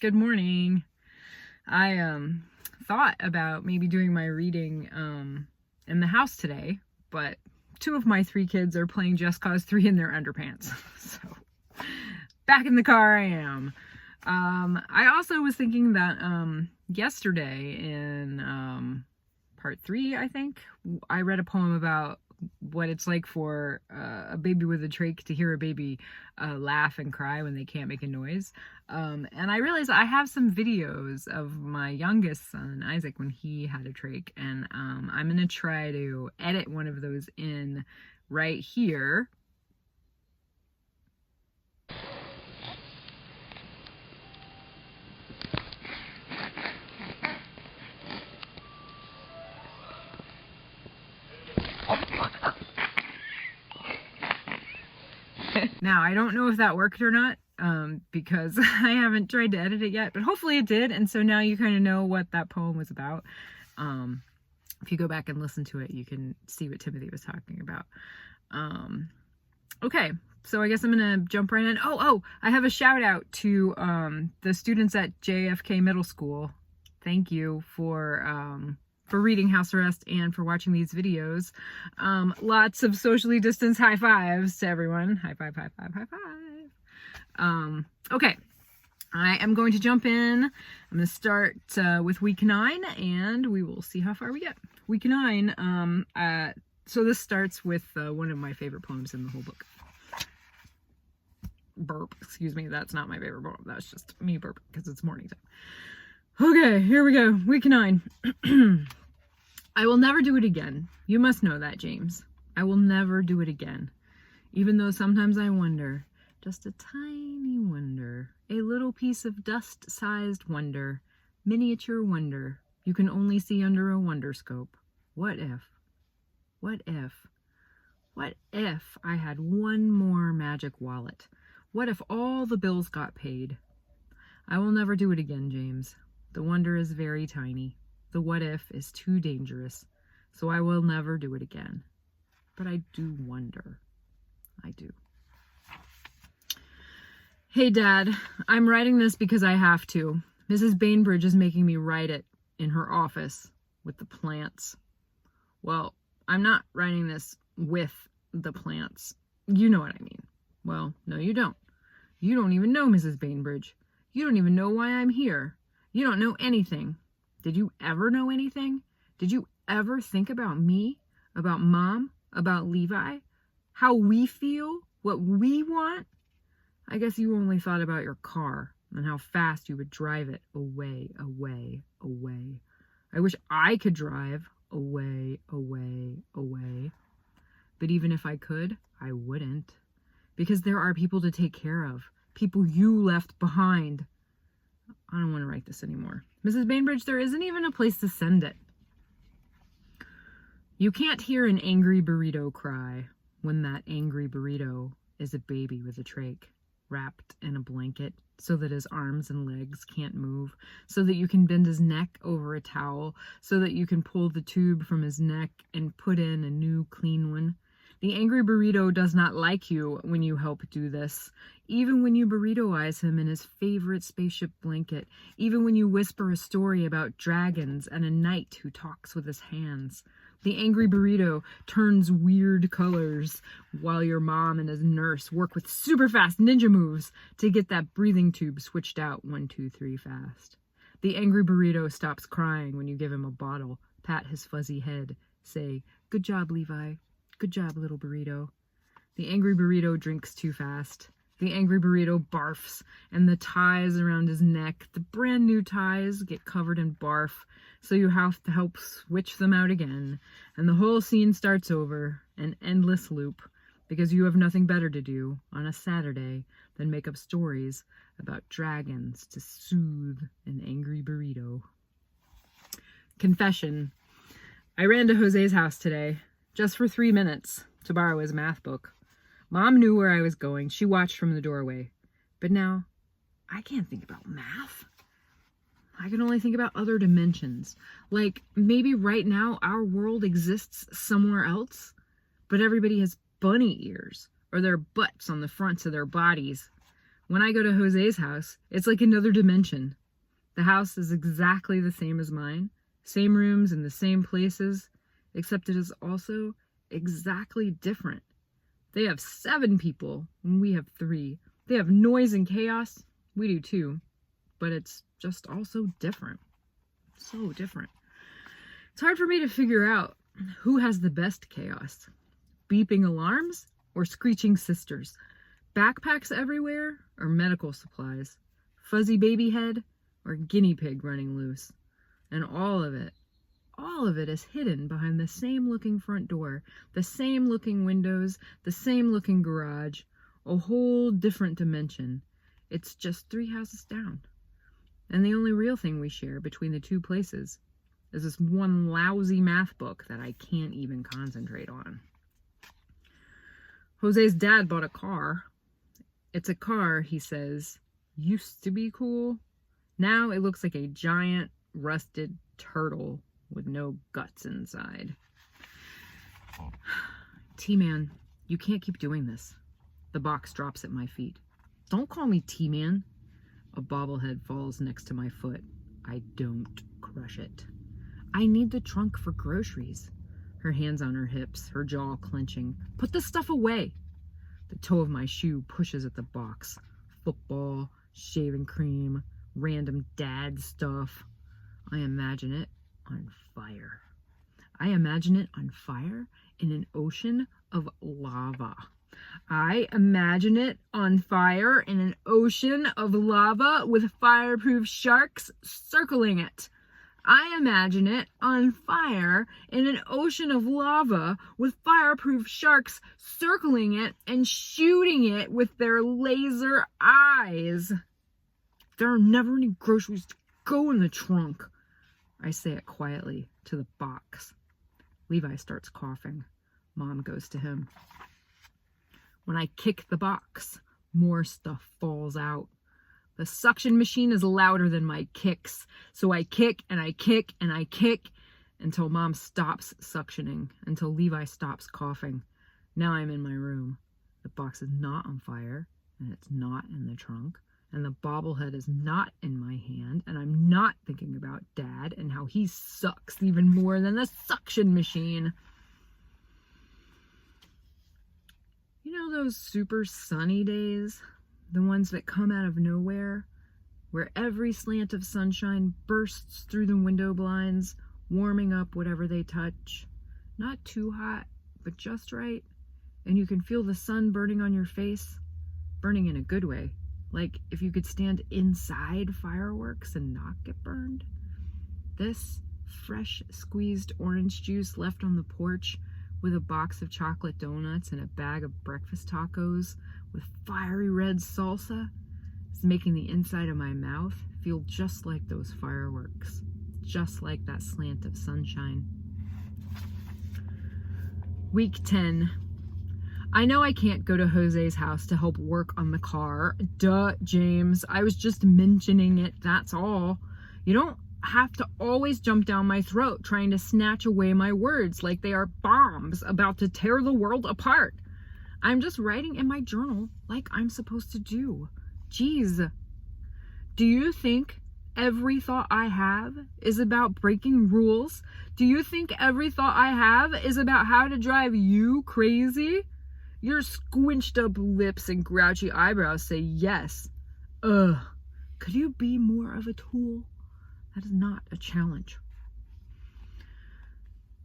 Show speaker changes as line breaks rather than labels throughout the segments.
Good morning. I thought about maybe doing my reading in the house today, but two of my three kids are playing Just Cause 3 in their underpants. So back in the car I am. I also was thinking that yesterday in part 3, I think, I read a poem about what it's like for a baby with a trach to hear a baby laugh and cry when they can't make a noise. And I realized I have some videos of my youngest son, Isaac, when he had a trach, and I'm going to try to edit one of those in right here. Now, I don't know if that worked or not, because I haven't tried to edit it yet, but hopefully it did, and so now you kind of know what that poem was about. If you go back and listen to it, you can see what Timothy was talking about. Okay, so I guess I'm gonna jump right in. Oh, I have a shout out to the students at JFK Middle School. Thank you for reading House Arrest and for watching these videos. Lots of socially distanced high fives to everyone. High five, high five, high five. Okay, I am going to jump in. I'm going to start with week 9, and we will see how far we get. Week 9, so this starts with one of my favorite poems in the whole book. Burp, excuse me, that's not my favorite poem. That's just me burping because it's morning time. Okay, here we go. Week 9. I will never do it again. You must know that, James. I will never do it again. Even though sometimes I wonder, just a tiny wonder, a little piece of dust-sized wonder, miniature wonder, you can only see under a wonderscope. What if I had one more magic wallet? What if all the bills got paid? I will never do it again, James. The wonder is very tiny. The what if is too dangerous, so I will never do it again. But I do wonder. I do. Hey, Dad, I'm writing this because I have to. Mrs. Bainbridge is making me write it in her office with the plants. Well, I'm not writing this with the plants. You know what I mean. Well, no, you don't. You don't even know Mrs. Bainbridge. You don't even know why I'm here. You don't know anything. Did you ever know anything? Did you ever think about me? About Mom? About Levi? How we feel? What we want? I guess you only thought about your car and how fast you would drive it away, away, away. I wish I could drive away, away, away. But even if I could, I wouldn't. Because there are people to take care of. People you left behind. I don't want to write this anymore. Mrs. Bainbridge, there isn't even a place to send it. You can't hear an angry burrito cry when that angry burrito is a baby with a trach, wrapped in a blanket so that his arms and legs can't move, so that you can bend his neck over a towel, so that you can pull the tube from his neck and put in a new clean one. The angry burrito does not like you when you help do this, even when you burritoize him in his favorite spaceship blanket, even when you whisper a story about dragons and a knight who talks with his hands. The angry burrito turns weird colors while your mom and his nurse work with super fast ninja moves to get that breathing tube switched out 1, 2, 3 fast. The angry burrito stops crying when you give him a bottle, pat his fuzzy head, say, "Good job, Levi. Good job, little burrito." The angry burrito drinks too fast. The angry burrito barfs, and the ties around his neck, the brand new ties, get covered in barf, so you have to help switch them out again, and the whole scene starts over, an endless loop, because you have nothing better to do on a Saturday than make up stories about dragons to soothe an angry burrito. Confession. I ran to Jose's house today, just for 3 minutes, to borrow his math book. Mom knew where I was going. She watched from the doorway. But now, I can't think about math. I can only think about other dimensions. Like, maybe right now our world exists somewhere else, but everybody has bunny ears, or their butts on the fronts of their bodies. When I go to Jose's house, it's like another dimension. The house is exactly the same as mine, same rooms in the same places, except it is also exactly different. They have 7 people, and we have 3. They have noise and chaos. We do too. But it's just also different. So different. It's hard for me to figure out who has the best chaos. Beeping alarms or screeching sisters? Backpacks everywhere or medical supplies? Fuzzy baby head or guinea pig running loose? And all of it is hidden behind the same looking front door, the same looking windows, the same looking garage, a whole different dimension. It's just 3 houses down. And the only real thing we share between the 2 places is this one lousy math book that I can't even concentrate on. Jose's dad bought a car. It's a car, he says, used to be cool. Now it looks like a giant rusted turtle with no guts inside. T-Man, you can't keep doing this. The box drops at my feet. Don't call me T-Man. A bobblehead falls next to my foot. I don't crush it. I need the trunk for groceries. Her hands on her hips, her jaw clenching. Put the stuff away. The toe of my shoe pushes at the box. Football, shaving cream, random dad stuff. I imagine it on fire. I imagine it on fire in an ocean of lava. I imagine it on fire in an ocean of lava with fireproof sharks circling it. I imagine it on fire in an ocean of lava with fireproof sharks circling it and shooting it with their laser eyes. There are never any groceries to go in the trunk. I say it quietly to the box. Levi starts coughing. Mom goes to him. When I kick the box, more stuff falls out. The suction machine is louder than my kicks, so I kick and I kick and I kick until Mom stops suctioning, until Levi stops coughing. Now I'm in my room. The box is not on fire, and it's not in the trunk, and the bobblehead is not in my hand, and I'm not thinking about Dad and how he sucks even more than the suction machine. You know those super sunny days? The ones that come out of nowhere, where every slant of sunshine bursts through the window blinds, warming up whatever they touch. Not too hot, but just right. And you can feel the sun burning on your face, burning in a good way. Like if you could stand inside fireworks and not get burned. This fresh squeezed orange juice left on the porch with a box of chocolate donuts and a bag of breakfast tacos with fiery red salsa is making the inside of my mouth feel just like those fireworks, just like that slant of sunshine. Week 10. I know I can't go to Jose's house to help work on the car. Duh, James. I was just mentioning it, that's all. You don't have to always jump down my throat trying to snatch away my words like they are bombs about to tear the world apart. I'm just writing in my journal like I'm supposed to do. Jeez. Do you think every thought I have is about breaking rules? Do you think every thought I have is about how to drive you crazy? Your squinched up lips and grouchy eyebrows say yes. Ugh. Could you be more of a tool? That is not a challenge.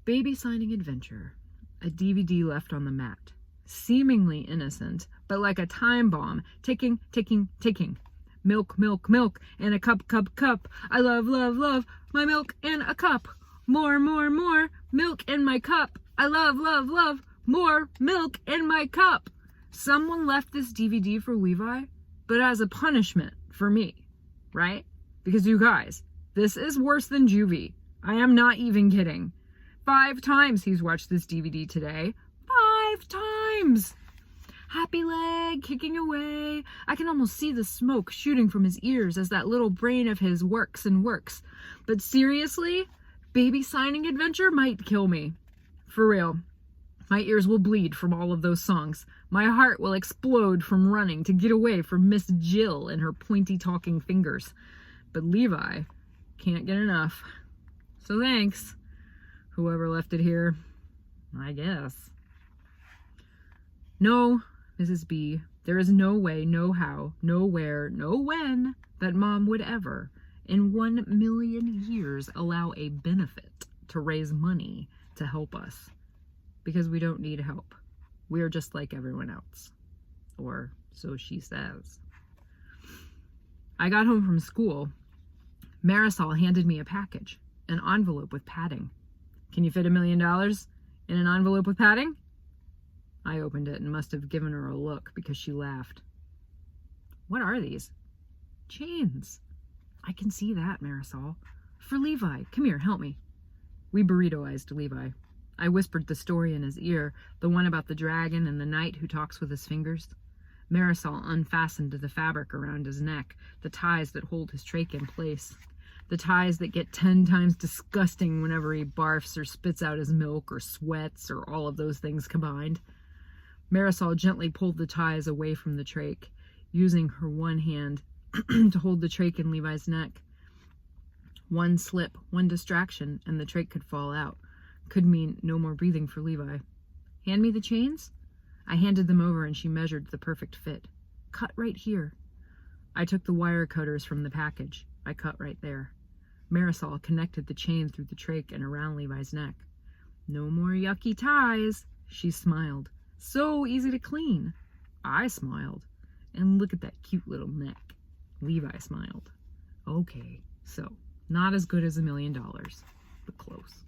Baby signing adventure. A DVD left on the mat. Seemingly innocent, but like a time bomb. Ticking, ticking, ticking. Milk, milk, milk, and a cup, cup, cup. I love, love, love my milk in a cup. More, more, more milk in my cup. I love, love, love more milk in my cup. Someone left this DVD for Levi, but as a punishment for me, right? Because you guys, this is worse than juvie. I am not even kidding. 5 times he's watched this DVD today. 5 times. Happy leg kicking away. I can almost see the smoke shooting from his ears as that little brain of his works and works. But seriously, baby signing adventure might kill me. For real. My ears will bleed from all of those songs. My heart will explode from running to get away from Miss Jill and her pointy talking fingers. But Levi can't get enough. So thanks, whoever left it here, I guess. No, Mrs. B, there is no way, no how, no where, no when that Mom would ever, in 1,000,000 years, allow a benefit to raise money to help us. Because we don't need help. We are just like everyone else. Or so she says. I got home from school. Marisol handed me a package, an envelope with padding. Can you fit $1 million in an envelope with padding? I opened it and must have given her a look because she laughed. What are these? Chains. I can see that, Marisol. For Levi. Come here, help me. We burritoized Levi. I whispered the story in his ear, the one about the dragon and the knight who talks with his fingers. Marisol unfastened the fabric around his neck, the ties that hold his trach in place. The ties that get 10 times disgusting whenever he barfs or spits out his milk or sweats or all of those things combined. Marisol gently pulled the ties away from the trach, using her one hand to hold the trach in Levi's neck. One slip, one distraction, and the trach could fall out. Could mean no more breathing for Levi. Hand me the chains? I handed them over and she measured the perfect fit. Cut right here. I took the wire cutters from the package. I cut right there. Marisol connected the chain through the trach and around Levi's neck. No more yucky ties, she smiled. So easy to clean. I smiled. And look at that cute little neck. Levi smiled. Okay, so not as good as $1 million, but close.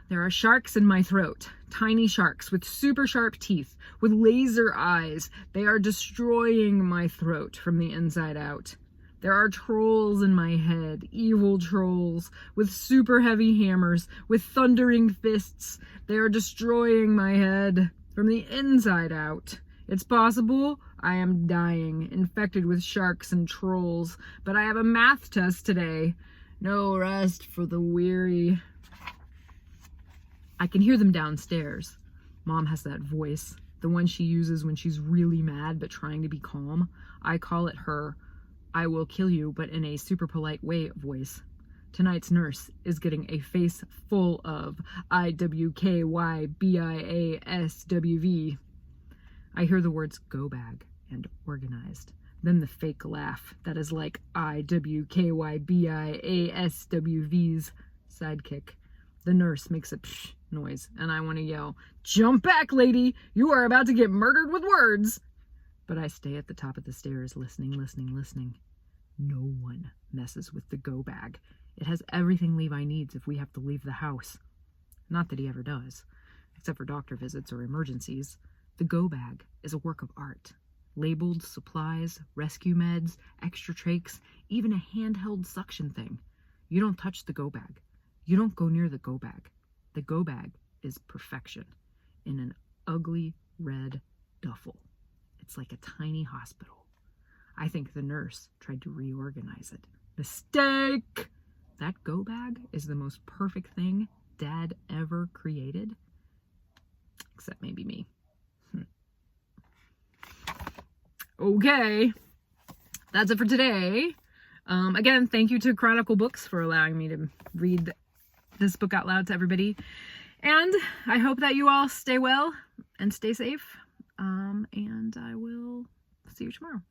There are sharks in my throat. Tiny sharks with super sharp teeth, with laser eyes. They are destroying my throat from the inside out. There are trolls in my head, evil trolls, with super heavy hammers, with thundering fists. They are destroying my head from the inside out. It's possible I am dying, infected with sharks and trolls, but I have a math test today. No rest for the weary. I can hear them downstairs. Mom has that voice, the one she uses when she's really mad but trying to be calm. I call it her I will kill you, but in a super polite way voice. Tonight's nurse is getting a face full of IWKYBIASWV. I hear the words go bag and organized. Then the fake laugh that is like IWKYBIASWV's sidekick. The nurse makes a psh noise, and I want to yell, "Jump back, lady! You are about to get murdered with words!" But I stay at the top of the stairs, listening. No one messes with the go bag. It has everything Levi needs if we have to leave the house. Not that he ever does, except for doctor visits or emergencies. The go bag is a work of art. Labeled supplies, rescue meds, extra trachs, even a handheld suction thing. You don't touch the go bag. You don't go near the go bag. The go bag is perfection in an ugly red duffel. It's like a tiny hospital. I think the nurse tried to reorganize it. Mistake! That go bag is the most perfect thing Dad ever created. Except maybe me. Okay. That's it for today. Again, thank you to Chronicle Books for allowing me to read this book out loud to everybody. And I hope that you all stay well and stay safe. And I will see you tomorrow.